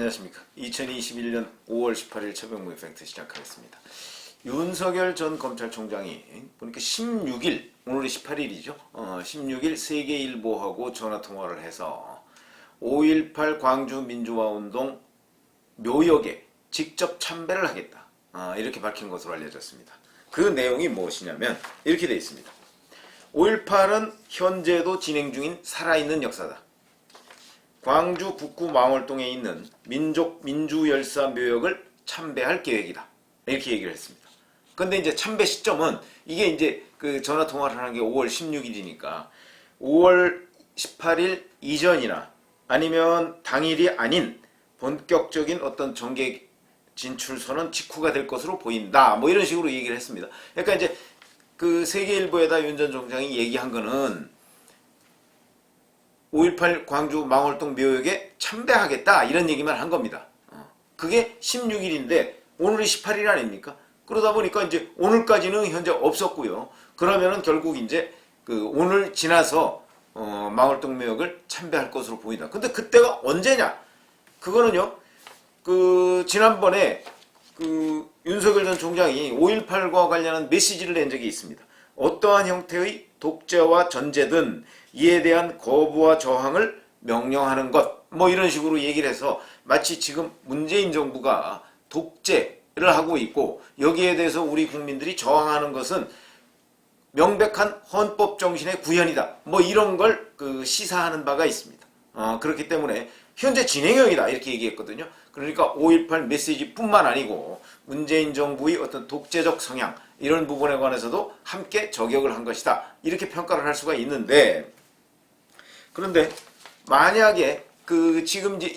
안녕하십니까. 2021년 5월 18일 최병무의 팩트 시작하겠습니다. 윤석열 전 검찰총장이 보니까 16일, 오늘이 18일이죠. 16일 세계일보하고 전화통화를 해서 5.18 광주 민주화운동 묘역에 직접 참배를 하겠다. 이렇게 밝힌 것으로 알려졌습니다. 그 내용이 무엇이냐면 이렇게 되어 있습니다. 5.18은 현재도 진행 중인 살아있는 역사다. 광주 북구 망월동에 있는 민주열사 묘역을 참배할 계획이다. 이렇게 얘기를 했습니다. 근데 이제 참배 시점은 이게 이제 그 전화 통화를 하는 게 5월 16일이니까 5월 18일 이전이나 아니면 당일이 아닌 본격적인 어떤 정계 진출선언 직후가 될 것으로 보인다. 뭐 이런 식으로 얘기를 했습니다. 그러니까 이제 그 세계일보에다 윤 전 총장이 얘기한 거는 5.18 광주 망월동 묘역에 참배하겠다 이런 얘기만 한 겁니다. 그게 16일인데 오늘이 18일 아닙니까? 그러다 보니까 이제 오늘까지는 현재 없었고요. 그러면은 결국 이제 그 오늘 지나서 망월동 묘역을 참배할 것으로 보인다. 근데 그때가 언제냐? 그거는요. 그 지난번에 그 윤석열 전 총장이 5.18과 관련한 메시지를 낸 적이 있습니다. 어떠한 형태의 독재와 전제든 이에 대한 거부와 저항을 명령하는 것, 뭐 이런 식으로 얘기를 해서 마치 지금 문재인 정부가 독재를 하고 있고 여기에 대해서 우리 국민들이 저항하는 것은 명백한 헌법 정신의 구현이다. 뭐 이런 걸 그 시사하는 바가 있습니다. 그렇기 때문에 현재 진행형이다 이렇게 얘기했거든요. 그러니까 5.18 메시지뿐만 아니고 문재인 정부의 어떤 독재적 성향 이런 부분에 관해서도 함께 저격을 한 것이다. 이렇게 평가를 할 수가 있는데 그런데 만약에 그 지금 이제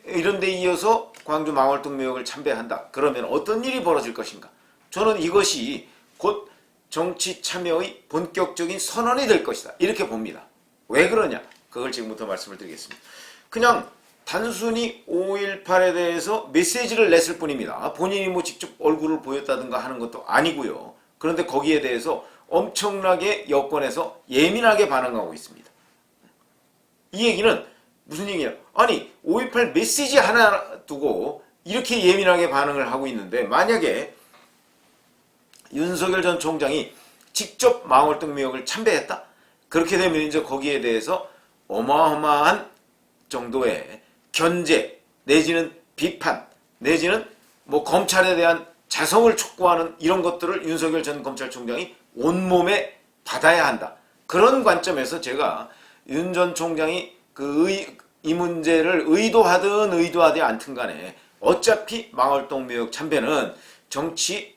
이런 데 이어서 광주 망월동 묘역을 참배한다. 그러면 어떤 일이 벌어질 것인가? 저는 이것이 곧 정치 참여의 본격적인 선언이 될 것이다. 이렇게 봅니다. 왜 그러냐? 그걸 지금부터 말씀을 드리겠습니다. 그냥 단순히 5.18에 대해서 메시지를 냈을 뿐입니다. 본인이 뭐 직접 얼굴을 보였다든가 하는 것도 아니고요. 그런데 거기에 대해서 엄청나게 여권에서 예민하게 반응하고 있습니다. 이 얘기는 무슨 얘기냐? 아니 5.18 메시지 하나 두고 이렇게 예민하게 반응을 하고 있는데 만약에 윤석열 전 총장이 직접 망월동 묘역을 참배했다? 그렇게 되면 이제 거기에 대해서 어마어마한 정도의 견제 내지는 비판 내지는 뭐 검찰에 대한 자성을 촉구하는 이런 것들을 윤석열 전 검찰총장이 온몸에 받아야 한다. 그런 관점에서 제가 윤 전 총장이 이 문제를 의도하든 의도하지 않든 간에 어차피 망월동 묘역 참배는 정치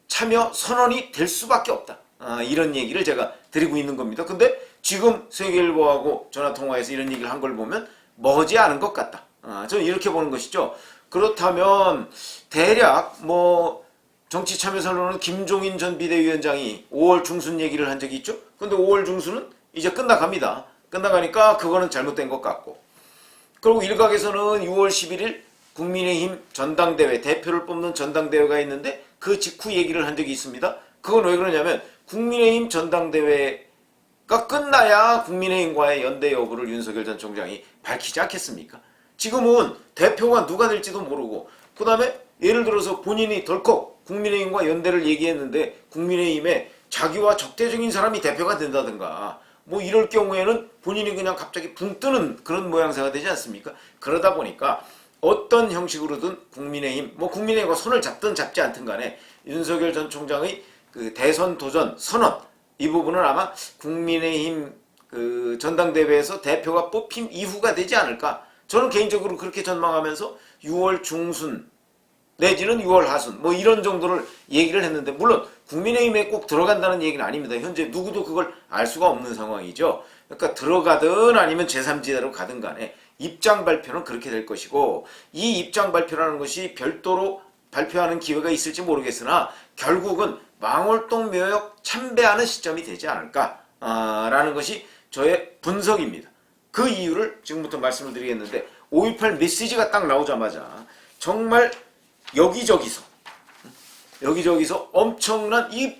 참여 선언이 될 수밖에 없다. 이런 얘기를 제가 드리고 있는 겁니다. 근데 지금 세계일보하고 전화통화에서 이런 얘기를 한 걸 보면 머지 않은 것 같다. 저는 이렇게 보는 것이죠. 그렇다면 대략 뭐 정치 참여 선언은 김종인 전 비대위원장이 5월 중순 얘기를 한 적이 있죠. 근데 5월 중순은 이제 끝나갑니다. 끝나가니까 그거는 잘못된 것 같고 그리고 일각에서는 6월 11일 국민의힘 전당대회 대표를 뽑는 전당대회가 있는데 그 직후 얘기를 한 적이 있습니다. 그건 왜 그러냐면 국민의힘 전당대회가 끝나야 국민의힘과의 연대 여부를 윤석열 전 총장이 밝히지 않겠습니까? 지금은 대표가 누가 될지도 모르고 그 다음에 예를 들어서 본인이 덜컥 국민의힘과 연대를 얘기했는데 국민의힘에 자기와 적대적인 사람이 대표가 된다든가 뭐 이럴 경우에는 본인이 그냥 갑자기 붕 뜨는 그런 모양새가 되지 않습니까? 그러다 보니까 어떤 형식으로든 국민의힘 뭐 국민의힘과 손을 잡든 잡지 않든 간에 윤석열 전 총장의 그 대선 도전 선언 이 부분은 아마 국민의힘 그 전당대회에서 대표가 뽑힌 이후가 되지 않을까 저는 개인적으로 그렇게 전망하면서 6월 중순 내지는 6월 하순 뭐 이런 정도를 얘기를 했는데 물론 국민의힘에 꼭 들어간다는 얘기는 아닙니다. 현재 누구도 그걸 알 수가 없는 상황이죠. 그러니까 들어가든 아니면 제3지대로 가든 간에 입장 발표는 그렇게 될 것이고 이 입장 발표라는 것이 별도로 발표하는 기회가 있을지 모르겠으나 결국은 망월동 묘역 참배하는 시점이 되지 않을까라는 것이 저의 분석입니다. 그 이유를 지금부터 말씀을 드리겠는데 5.18 메시지가 딱 나오자마자 정말 여기저기서 엄청난 이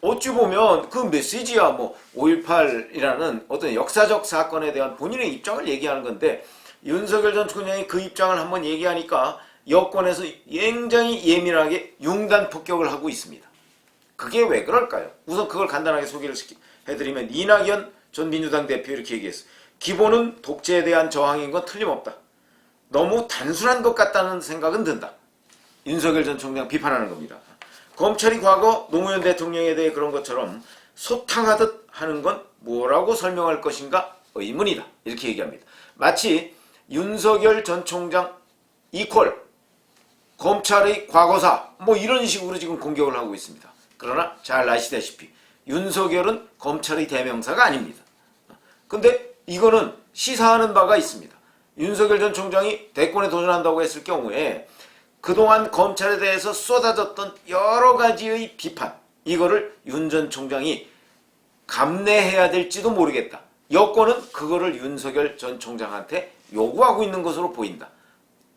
어찌 보면 그 메시지야 뭐 5.18이라는 어떤 역사적 사건에 대한 본인의 입장을 얘기하는 건데 윤석열 전 총장이 그 입장을 한번 얘기하니까 여권에서 굉장히 예민하게 융단 폭격을 하고 있습니다. 그게 왜 그럴까요? 우선 그걸 간단하게 소개를 해드리면 이낙연 전 민주당 대표 이렇게 얘기했어요. 기본은 독재에 대한 저항인 건 틀림없다. 너무 단순한 것 같다는 생각은 든다. 윤석열 전 총장 비판하는 겁니다. 검찰이 과거 노무현 대통령에 대해 그런 것처럼 소탕하듯 하는 건 뭐라고 설명할 것인가 의문이다. 이렇게 얘기합니다. 마치 윤석열 전 총장 이퀄 검찰의 과거사 뭐 이런 식으로 지금 공격을 하고 있습니다. 그러나 잘 아시다시피 윤석열은 검찰의 대명사가 아닙니다. 근데 이거는 시사하는 바가 있습니다. 윤석열 전 총장이 대권에 도전한다고 했을 경우에 그동안 검찰에 대해서 쏟아졌던 여러 가지의 비판, 이거를 윤 전 총장이 감내해야 될지도 모르겠다. 여권은 그거를 윤석열 전 총장한테 요구하고 있는 것으로 보인다.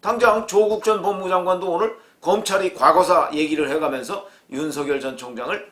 당장 조국 전 법무장관도 오늘 검찰이 과거사 얘기를 해가면서 윤석열 전 총장을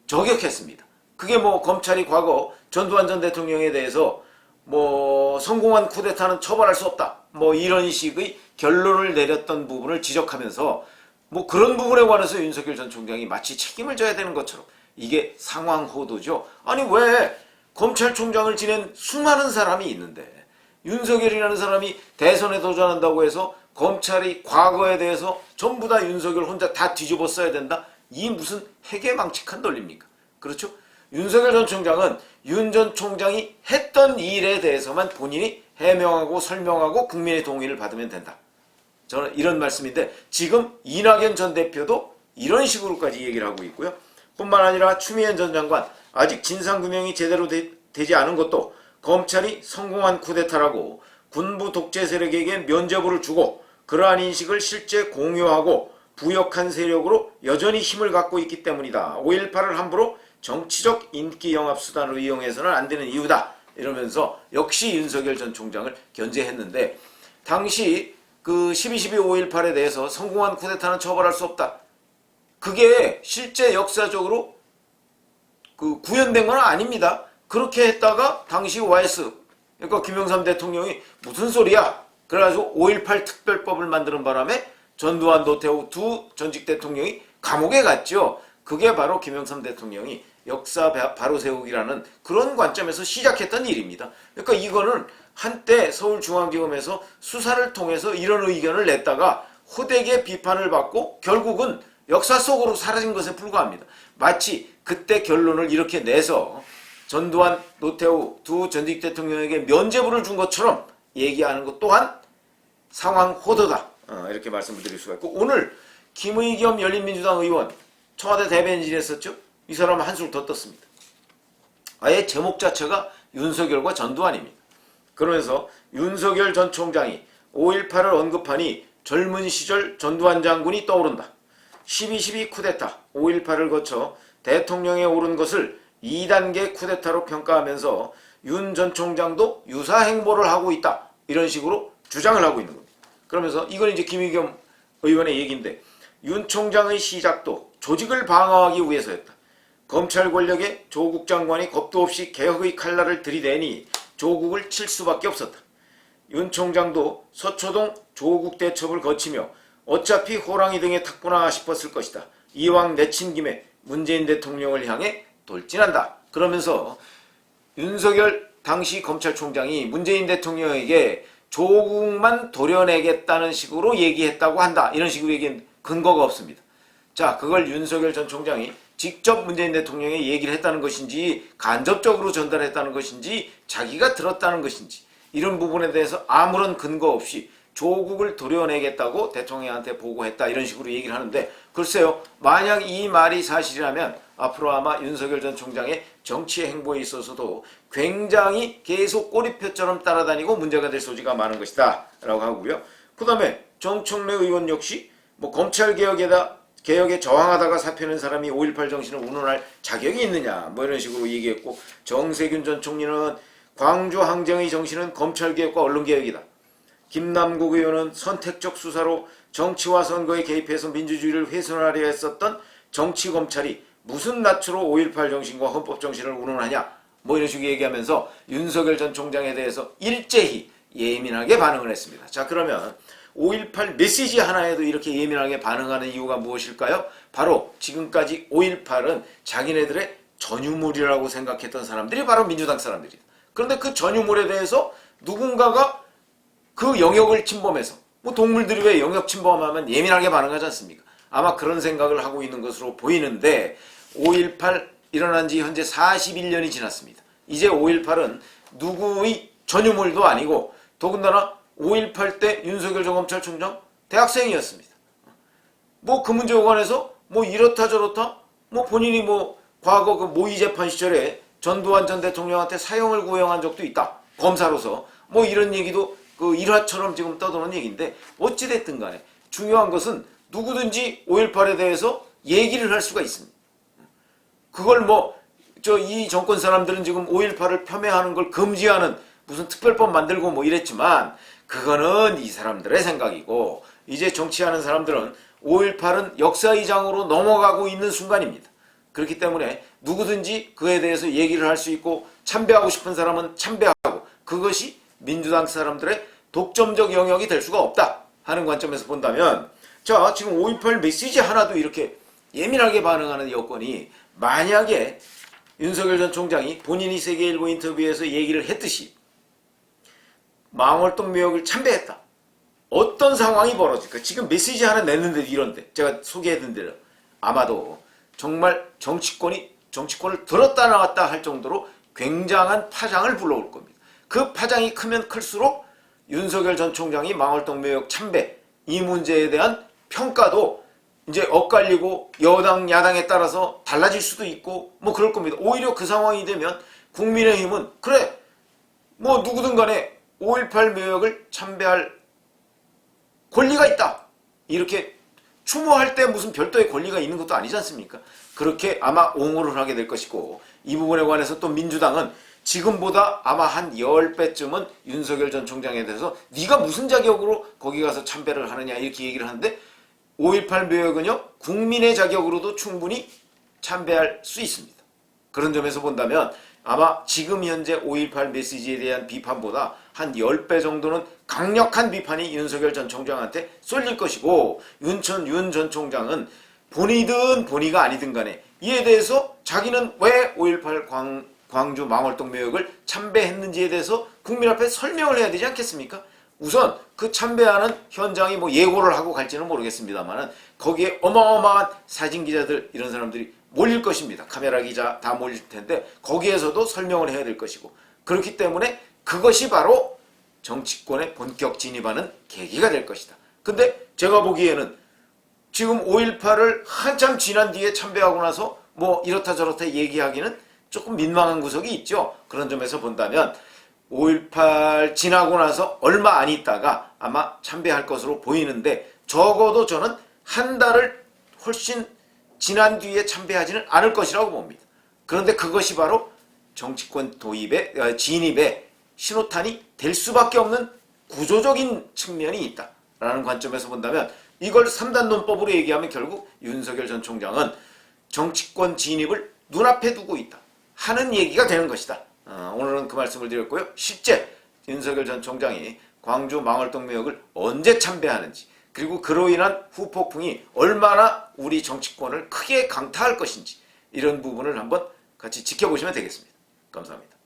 저격했습니다. 그게 뭐 검찰이 과거 전두환 전 대통령에 대해서 뭐 성공한 쿠데타는 처벌할 수 없다. 뭐 이런 식의 결론을 내렸던 부분을 지적하면서 뭐 그런 부분에 관해서 윤석열 전 총장이 마치 책임을 져야 되는 것처럼 이게 상황 호도죠. 아니 왜 검찰총장을 지낸 수많은 사람이 있는데 윤석열이라는 사람이 대선에 도전한다고 해서 검찰이 과거에 대해서 전부 다 윤석열 혼자 다 뒤집어 써야 된다? 이 무슨 해괴망측한 논리입니까? 그렇죠? 윤석열 전 총장은 윤 전 총장이 했던 일에 대해서만 본인이 해명하고 설명하고 국민의 동의를 받으면 된다. 저는 이런 말씀인데 지금 이낙연 전 대표도 이런 식으로까지 얘기를 하고 있고요. 뿐만 아니라 추미애 전 장관 아직 진상규명이 제대로 되지 않은 것도 검찰이 성공한 쿠데타라고 군부 독재 세력에게 면죄부를 주고 그러한 인식을 실제 공유하고 부역한 세력으로 여전히 힘을 갖고 있기 때문이다. 5.18을 함부로 정치적 인기 영합 수단으로 이용해서는 안 되는 이유다. 이러면서 역시 윤석열 전 총장을 견제했는데 당시 그 12.12 5.18에 대해서 성공한 쿠데타는 처벌할 수 없다. 그게 실제 역사적으로 그 구현된 건 아닙니다. 그렇게 했다가 당시 YS 그러니까 김영삼 대통령이 무슨 소리야? 그래가지고 5.18 특별법을 만드는 바람에 전두환 노태우 두 전직 대통령이 감옥에 갔죠. 그게 바로 김영삼 대통령이 역사 바로 세우기라는 그런 관점에서 시작했던 일입니다. 그러니까 이거는 한때 서울중앙지검에서 수사를 통해서 이런 의견을 냈다가 호되게 비판을 받고 결국은 역사 속으로 사라진 것에 불과합니다. 마치 그때 결론을 이렇게 내서 전두환, 노태우 두 전직 대통령에게 면죄부를 준 것처럼 얘기하는 것 또한 상황 호도다. 이렇게 말씀을 드릴 수가 있고 오늘 김의겸 열린민주당 의원 청와대 대변인을 했었죠. 이 사람은 한술 더 떴습니다. 아예 제목 자체가 윤석열과 전두환입니다. 그러면서 윤석열 전 총장이 5.18을 언급하니 젊은 시절 전두환 장군이 떠오른다. 12.12 쿠데타 5.18을 거쳐 대통령에 오른 것을 2단계 쿠데타로 평가하면서 윤 전 총장도 유사 행보를 하고 있다. 이런 식으로 주장을 하고 있는 겁니다. 그러면서 이건 이제 김의겸 의원의 얘기인데 윤 총장의 시작도 조직을 방어하기 위해서였다. 검찰 권력에 조국 장관이 겁도 없이 개혁의 칼날을 들이대니 조국을 칠 수밖에 없었다. 윤 총장도 서초동 조국 대첩을 거치며 어차피 호랑이 등에 탔구나 싶었을 것이다. 이왕 내친 김에 문재인 대통령을 향해 돌진한다. 그러면서 윤석열 당시 검찰총장이 문재인 대통령에게 조국만 도려내겠다는 식으로 얘기했다고 한다. 이런 식으로 얘기한 근거가 없습니다. 자, 그걸 윤석열 전 총장이 직접 문재인 대통령에 얘기를 했다는 것인지 간접적으로 전달했다는 것인지 자기가 들었다는 것인지 이런 부분에 대해서 아무런 근거 없이 조국을 도려내겠다고 대통령한테 보고했다 이런 식으로 얘기를 하는데 글쎄요. 만약 이 말이 사실이라면 앞으로 아마 윤석열 전 총장의 정치 행보에 있어서도 굉장히 계속 꼬리표처럼 따라다니고 문제가 될 소지가 많은 것이다 라고 하고요. 그 다음에 정청래 의원 역시 뭐 검찰개혁에 저항하다가 사표낸 사람이 5.18 정신을 운운할 자격이 있느냐 뭐 이런 식으로 얘기했고 정세균 전 총리는 광주 항쟁의 정신은 검찰개혁과 언론개혁이다. 김남국 의원은 선택적 수사로 정치와 선거에 개입해서 민주주의를 훼손하려 했었던 정치검찰이 무슨 낯으로 5.18 정신과 헌법 정신을 운운하냐 뭐 이런 식으로 얘기하면서 윤석열 전 총장에 대해서 일제히 예민하게 반응을 했습니다. 자, 그러면 5.18 메시지 하나에도 이렇게 예민하게 반응하는 이유가 무엇일까요? 바로 지금까지 5.18은 자기네들의 전유물이라고 생각했던 사람들이 바로 민주당 사람들이다. 그런데 그 전유물에 대해서 누군가가 그 영역을 침범해서, 뭐 동물들이 왜 영역 침범하면 예민하게 반응하지 않습니까? 아마 그런 생각을 하고 있는 것으로 보이는데, 5.18 일어난 지 현재 41년이 지났습니다. 이제 5.18은 누구의 전유물도 아니고, 더군다나 5.18 때 윤석열 전 검찰총장 대학생이었습니다. 뭐 그 문제에 관해서 뭐 이렇다 저렇다, 뭐 본인이 뭐 과거 그 모의 재판 시절에 전두환 전 대통령한테 사형을 구형한 적도 있다, 검사로서. 뭐 이런 얘기도 그 일화처럼 지금 떠도는 얘기인데, 어찌됐든 간에 중요한 것은 누구든지 5.18에 대해서 얘기를 할 수가 있습니다. 그걸 뭐 이 정권 사람들은 지금 5.18을 폄훼하는 걸 금지하는 무슨 특별법 만들고 뭐 이랬지만, 그거는 이 사람들의 생각이고, 이제 정치하는 사람들은 5.18은 역사의 장으로 넘어가고 있는 순간입니다. 그렇기 때문에 누구든지 그에 대해서 얘기를 할 수 있고, 참배하고 싶은 사람은 참배하고, 그것이 민주당 사람들의 독점적 영역이 될 수가 없다 하는 관점에서 본다면, 자, 지금 5.18 메시지 하나도 이렇게 예민하게 반응하는 여건이, 만약에 윤석열 전 총장이 본인이 세계일보 인터뷰에서 얘기를 했듯이 망월동 묘역을 참배했다, 어떤 상황이 벌어질까? 지금 메시지 하나 냈는데도 이런데, 제가 소개해드린 대로 아마도 정말 정치권을 들었다 놨다 할 정도로 굉장한 파장을 불러올 겁니다. 그 파장이 크면 클수록 윤석열 전 총장이 망월동 묘역 참배 이 문제에 대한 평가도 이제 엇갈리고 여당 야당에 따라서 달라질 수도 있고 뭐 그럴 겁니다. 오히려 그 상황이 되면 국민의힘은 그래 뭐 누구든 간에 5.18 묘역을 참배할 권리가 있다, 이렇게 추모할 때 무슨 별도의 권리가 있는 것도 아니지 않습니까? 그렇게 아마 옹호를 하게 될 것이고, 이 부분에 관해서 또 민주당은 지금보다 아마 한 10배쯤은 윤석열 전 총장에 대해서 네가 무슨 자격으로 거기 가서 참배를 하느냐 이렇게 얘기를 하는데, 5.18 묘역은요 국민의 자격으로도 충분히 참배할 수 있습니다. 그런 점에서 본다면 아마 지금 현재 5.18 메시지에 대한 비판보다 한 10배 정도는 강력한 비판이 윤석열 전 총장한테 쏠릴 것이고, 윤 전 총장은 본의든 본의가 아니든 간에 이에 대해서 자기는 왜 5.18 광주 망월동 묘역을 참배했는지에 대해서 국민 앞에 설명을 해야 되지 않겠습니까? 우선 그 참배하는 현장이 뭐 예고를 하고 갈지는 모르겠습니다만, 거기에 어마어마한 사진 기자들 이런 사람들이 몰릴 것입니다. 카메라 기자 다 몰릴 텐데 거기에서도 설명을 해야 될 것이고, 그렇기 때문에 그것이 바로 정치권에 본격 진입하는 계기가 될 것이다. 근데 제가 보기에는 지금 5.18을 한참 지난 뒤에 참배하고 나서 뭐 이렇다 저렇다 얘기하기는 조금 민망한 구석이 있죠. 그런 점에서 본다면 5.18 지나고 나서 얼마 안 있다가 아마 참배할 것으로 보이는데, 적어도 저는 한 달을 훨씬 지난 뒤에 참배하지는 않을 것이라고 봅니다. 그런데 그것이 바로 정치권 진입의 신호탄이 될 수밖에 없는 구조적인 측면이 있다라는 관점에서 본다면, 이걸 3단 논법으로 얘기하면 결국 윤석열 전 총장은 정치권 진입을 눈앞에 두고 있다 하는 얘기가 되는 것이다. 오늘은 그 말씀을 드렸고요. 실제 윤석열 전 총장이 광주 망월동 묘역을 언제 참배하는지, 그리고 그로 인한 후폭풍이 얼마나 우리 정치권을 크게 강타할 것인지, 이런 부분을 한번 같이 지켜보시면 되겠습니다. 감사합니다.